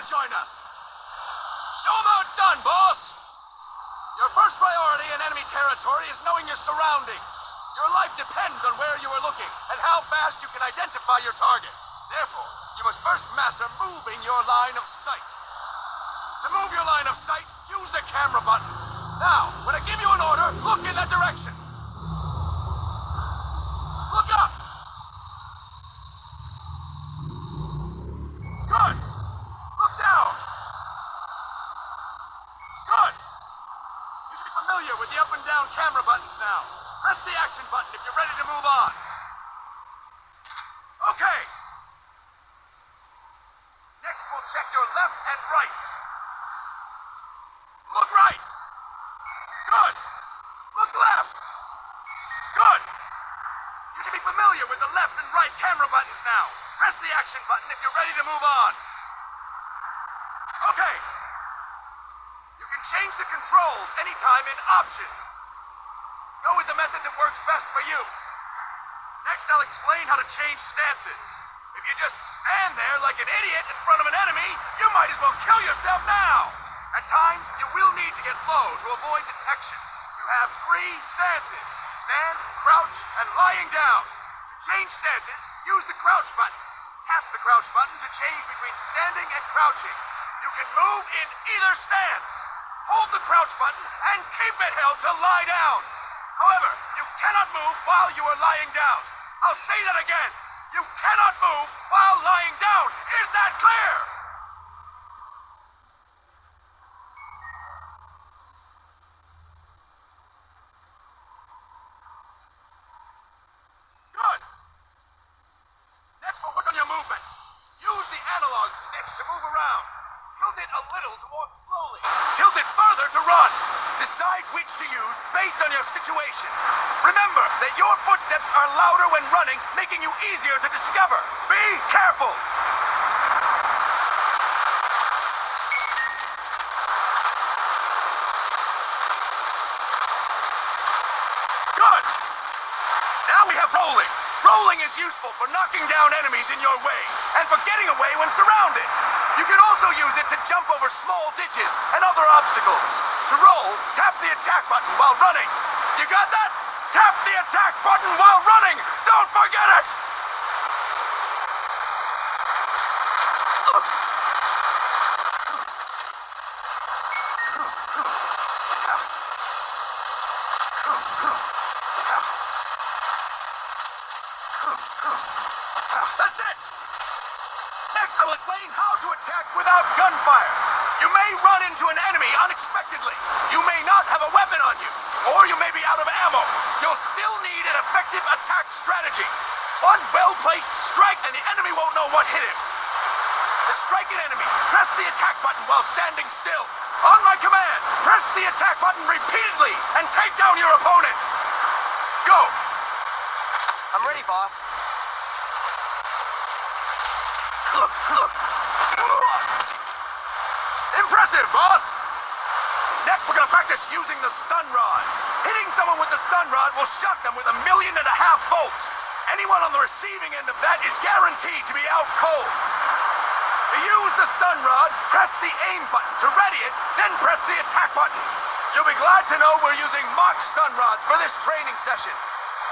join us. Show them how it's done, boss. Your first priority in enemy territory is knowing your surroundings. Your life depends on where you are looking and how fast you can identify your target. Therefore, you must first master moving your line of sight. To move your line of sight, use the camera buttons. Now, when I give you an order, look in that direction. Look up! Good! Look down! Good! You should be familiar with the up and down camera buttons now. Press the action button if you're ready to move on. Okay! Next, we'll check your left and right. Look right! Good! Look left! Good! You should be familiar with the left and right camera buttons now. Press the action button if you're ready to move on. Okay. You can change the controls anytime in options. Go with the method that works best for you. Next, I'll explain how to change stances. If you just stand there like an idiot in front of an enemy, you might as well kill yourself now. At times, you will need to get low to avoid detection. You have 3 stances: stand, crouch, and lying down. To change stances, use the crouch button. Tap the crouch button to change between standing and crouching. You can move in either stance. Hold the crouch button and keep it held to lie down. However, you cannot move while you are lying down. I'll say that again. You cannot move while lying down. Is that clear? Good. Next, we'll work on your movement. Use the analog stick to move around. Tilt it a little to walk slowly. Tilt it further to run. Decide which to use based on your situation. Remember that your footsteps are louder when running, making you easier to discover. Be careful! Good! Now we have rolling. Rolling is useful for knocking down enemies in your way, and for getting away when surrounded. You can also use it to jump over small ditches and other obstacles. To roll, tap the attack button while running. You got that? Tap the attack button while running! Don't forget it! That's it! Next, I will explain how to attack without gunfire. You may run into an enemy unexpectedly. You may not have a weapon on you, or you may be out of ammo. You'll still need an effective attack strategy. One well-placed strike and the enemy won't know what hit him. To strike an enemy, press the attack button while standing still. On my command, press the attack button repeatedly and take down your opponent. Go! I'm ready, boss. Impressive, boss! Next, we're gonna practice using the stun rod. Hitting someone with the stun rod will shock them with 1.5 million volts. Anyone on the receiving end of that is guaranteed to be out cold. To use the stun rod, press the aim button. To ready it, then press the attack button. You'll be glad to know we're using mock stun rods for this training session.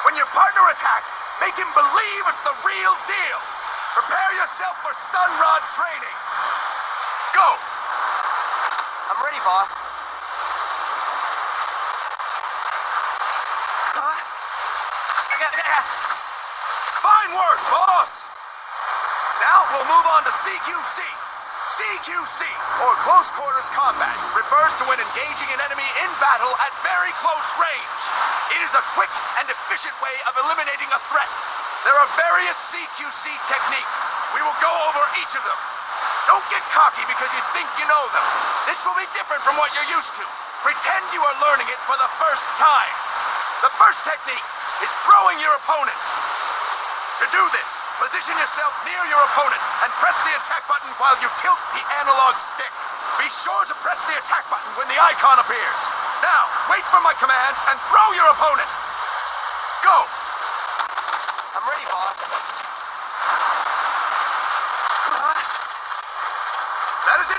When your partner attacks, make him believe it's the real deal. Prepare yourself for stun rod training. Go! I'm ready, boss. Fine work, boss! Now we'll move on to CQC. CQC, or Close Quarters Combat, refers to when engaging an enemy in battle at very close range. It is a quick and efficient way of eliminating a threat. There are various CQC techniques. We will go over each of them. Don't get cocky because you think you know them. This will be different from what you're used to. Pretend you are learning it for the first time. The first technique is throwing your opponent. To do this, position yourself near your opponent and press the attack button while you tilt the analog stick. Be sure to press the attack button when the icon appears. Now, wait for my command and throw your opponent. Go! I'm ready, boss. That is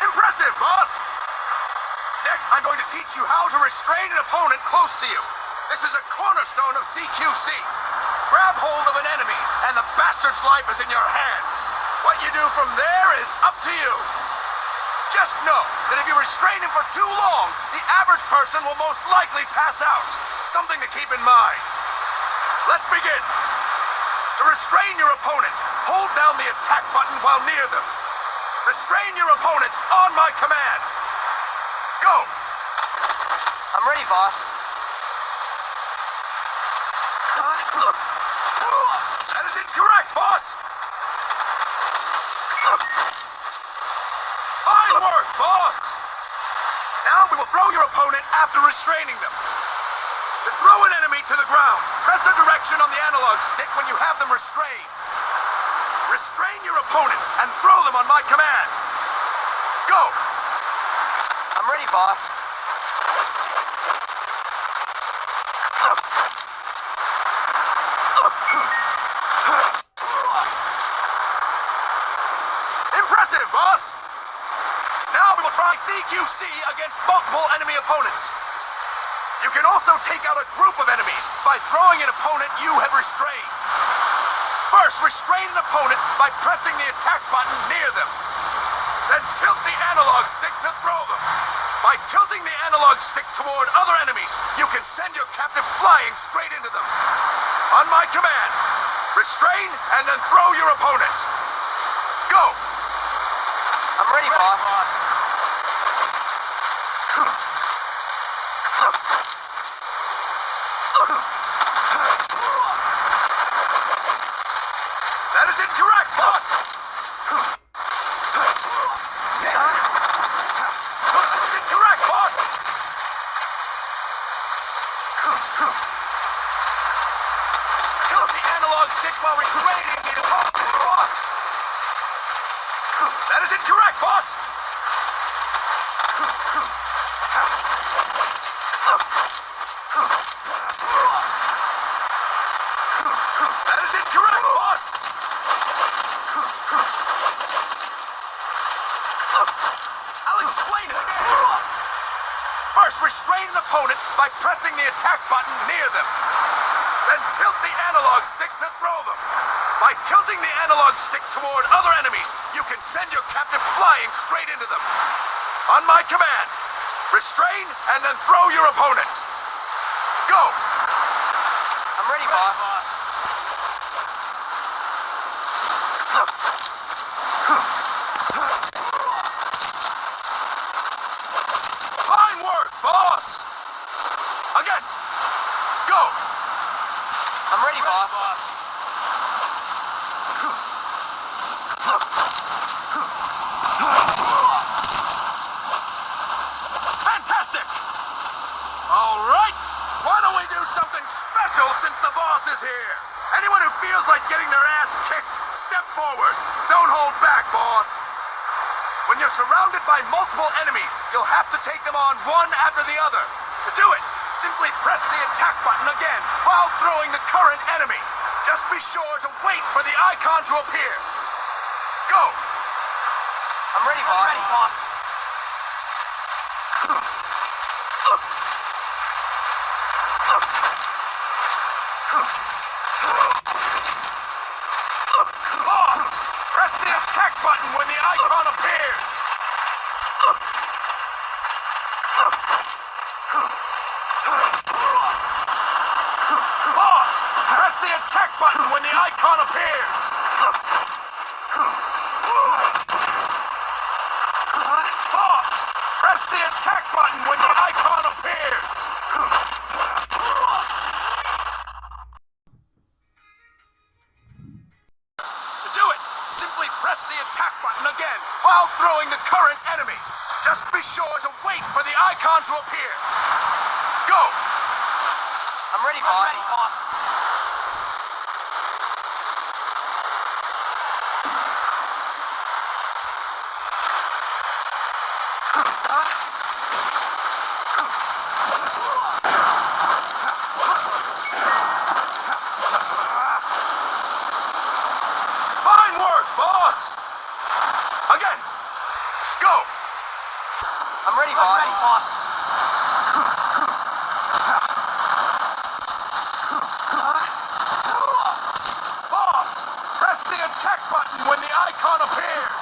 Impressive, boss! Next, I'm going to teach you how to restrain an opponent close to you. This is a cornerstone of CQC. Grab hold of an enemy, and the bastard's life is in your hands. What you do from there is up to you. Just know that if you restrain him for too long, the average person will most likely pass out. Something to keep in mind. Let's begin. To restrain your opponent, hold down the attack button while near them. Restrain your opponent on my command. Go! I'm ready, boss. That is incorrect, boss! Fine work, boss! Now we will throw your opponent after restraining them. To throw an enemy to the ground, press a direction on the analog stick when you have them restrained. Restrain your opponent and throw them on my command. Go! I'm ready, boss. Impressive, boss! Now we will try CQC against multiple enemy opponents. You can also take out a group of enemies by throwing an opponent you have restrained. First, restrain an opponent by pressing the attack button near them. Then tilt the analog stick to throw them. By tilting the analog stick toward other enemies, you can send your captive flying straight into them. On my command, restrain and then throw your opponent. Go! I'm ready, boss. That is incorrect, boss! That is incorrect, boss! Tilt the analog stick while restraining the opponent, boss! That is incorrect, boss! That is incorrect, boss! I'll explain it. First, restrain an opponent by pressing the attack button near them. Then tilt the analog stick to throw them. By tilting the analog stick toward other enemies, you can send your captive flying straight into them. On my command, restrain and then throw your opponent. Go! I'm ready, boss. Fine work, boss! Again! Go! I'm ready, boss. Fantastic! All right! Why don't we do something special since the boss is here? Anyone who feels like getting their ass kicked, step forward. Don't hold back, boss. When you're surrounded by multiple enemies, you'll have to take them on one after the other. To do it, simply press the attack button again while throwing the current enemy. Just be sure to wait for the icon to appear. Go! I'm ready, boss. Boss, press the attack button when the icon appears. Boss, press the attack button when the icon appears. Boss, press the attack button when the icon appears. To do it, simply press the attack button again while throwing the current enemy. Just be sure to wait for the icon to appear. Go! I'm ready, boss. Fine work, boss! Again! Go! I'm ready, boss. Ready, boss. Boss! Press the attack button when the icon appears!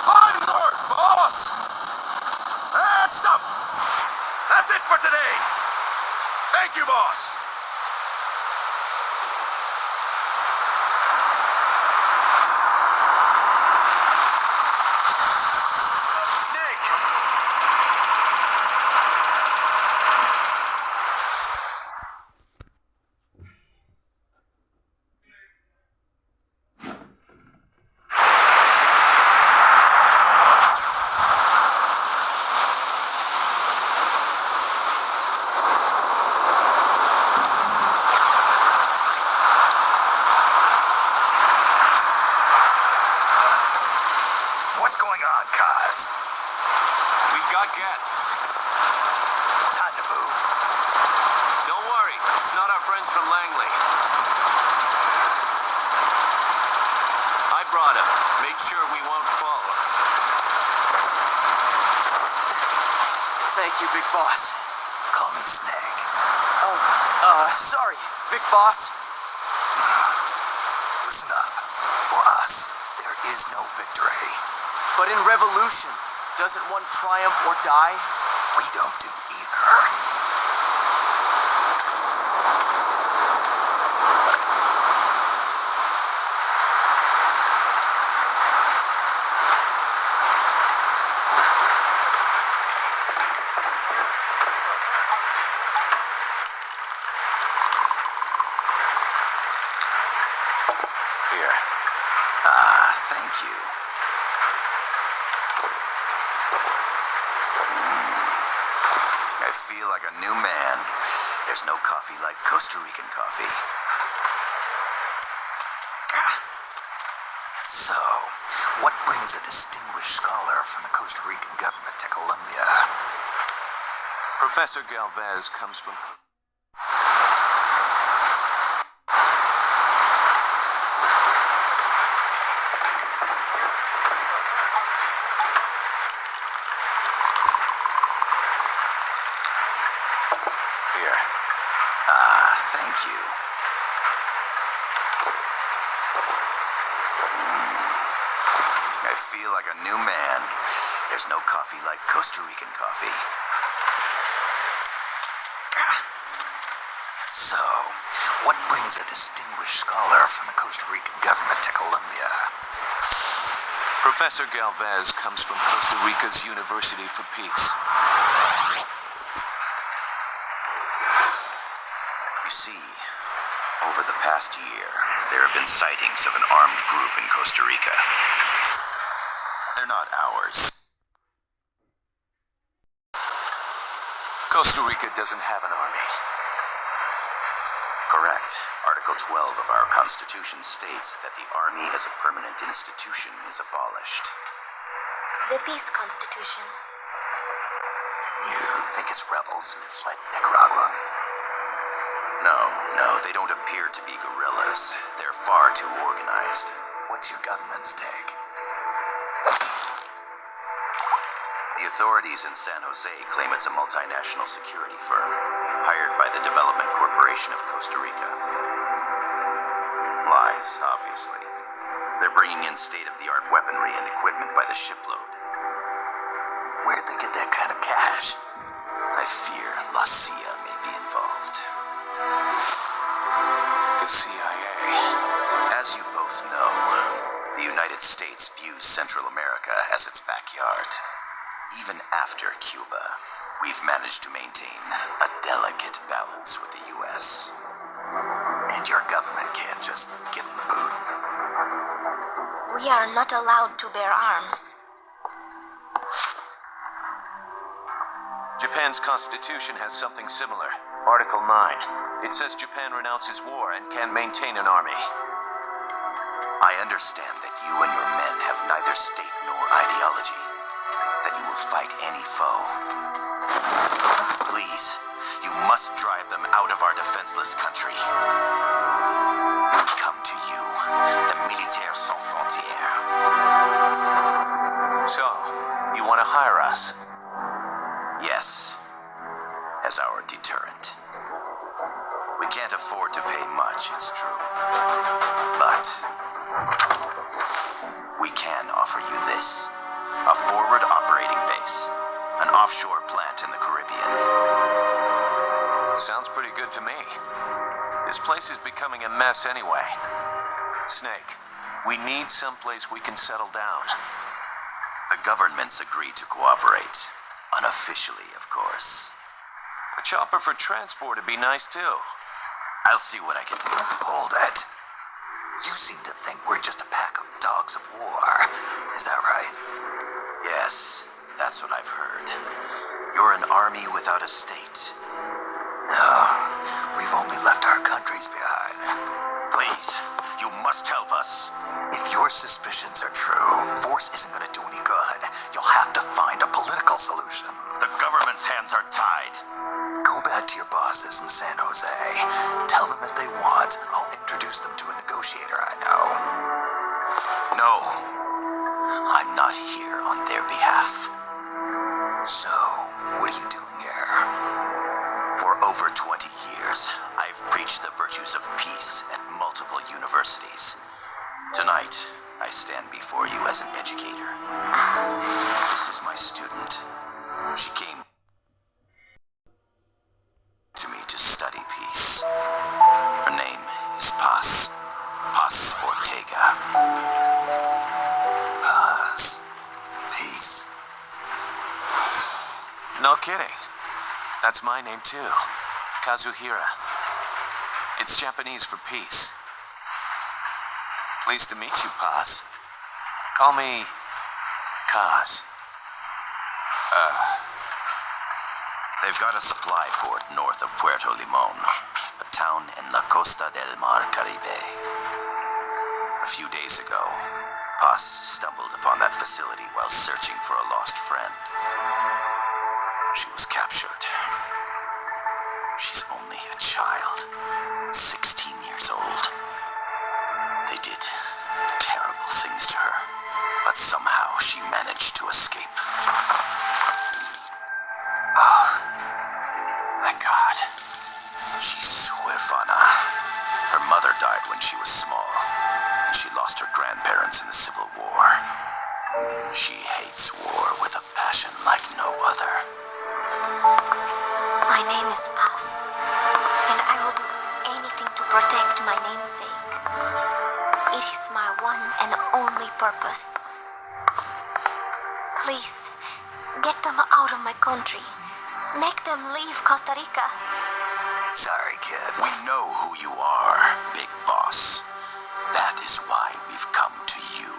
Fine work, boss! And stop! That's it for today! Thank you, boss! Snake! What's going on, Kaz? We've got guests. Time to move. Don't worry, it's not our friends from Langley. I brought him. Made sure we won't fall. Thank you, Big Boss. Call me Snake. Sorry, Big Boss. Listen up. For us, there is no victory. But in revolution, doesn't one triumph or die? We don't do either. Here. Thank you. I feel like a new man. There's no coffee like Costa Rican coffee. So, what brings a distinguished scholar from the Costa Rican government to Colombia? Professor Galvez comes from... Here. Thank you. I feel like a new man. There's no coffee like Costa Rican coffee. So, what brings a distinguished scholar from the Costa Rican government to Colombia? Professor Galvez comes from Costa Rica's University for Peace. You see, over the past year, there have been sightings of an armed group in Costa Rica. They're not ours. Costa Rica doesn't have an army. Correct. Article 12 of our Constitution states that the Army as a permanent institution is abolished. The Peace Constitution. You think it's rebels who fled Nicaragua? No, they don't appear to be guerrillas. They're far too organized. What's your government's take? The authorities in San Jose claim it's a multinational security firm, hired by the Development Corporation of Costa Rica. Lies, obviously. They're bringing in state-of-the-art weaponry and equipment by the shipload. Where'd they get that kind of cash? I fear La CIA may be involved. The CIA. As you both know, the United States views Central America as its backyard. Even after Cuba, we've managed to maintain a delicate balance with the U.S. And your government can't just give them the boot. We are not allowed to bear arms. Japan's constitution has something similar. Article 9. It says Japan renounces war and can maintain an army. I understand that you and your men have neither state nor ideology. That you will fight any foe. must drive them out of our defenseless country. We come to you, the Militaires Sans Frontières. So, you want to hire us? Yes, as our deterrent. We can't afford to pay much, it's true. But we can offer you this. A forward operating base. An offshore plant in the Caribbean. Sounds pretty good to me. This place is becoming a mess anyway. Snake, we need someplace we can settle down. The governments agreed to cooperate. Unofficially, of course. A chopper for transport would be nice too. I'll see what I can do. Hold it. You seem to think we're just a pack of dogs of war. Is that right? Yes, that's what I've heard. You're an army without a state. We've only left our countries behind. Please, you must help us. If your suspicions are true, force isn't going to do any good. You'll have to find a political solution. The government's hands are tied. Go back to your bosses in San Jose. Tell them if they want, I'll introduce them to a negotiator I know. No, I'm not here on their behalf. So, what are you doing here? For over 20 years, I've preached the virtues of peace at multiple universities. Tonight, I stand before you as an educator. This is my student. She came to me to study peace. Her name is Paz. Paz Ortega. Paz. Peace. No kidding. That's my name too. Kazuhira. It's Japanese for peace. Pleased to meet you, Paz. Call me Kaz. They've got a supply port north of Puerto Limon, a town in la Costa del Mar Caribe. A few days ago, Paz stumbled upon that facility while searching for a lost friend. She was captured. She's only a child, 16 years old. They did terrible things to her, but somehow she managed to escape. Oh, thank God. She's huérfana. Her mother died when she was small, and she lost her grandparents in the Civil War. She hates war with a passion like no other. My name is Paz, and I will do anything to protect my namesake. It is my one and only purpose. Please, get them out of my country. Make them leave Costa Rica. Sorry, kid. We know who you are, Big Boss. That is why we've come to you.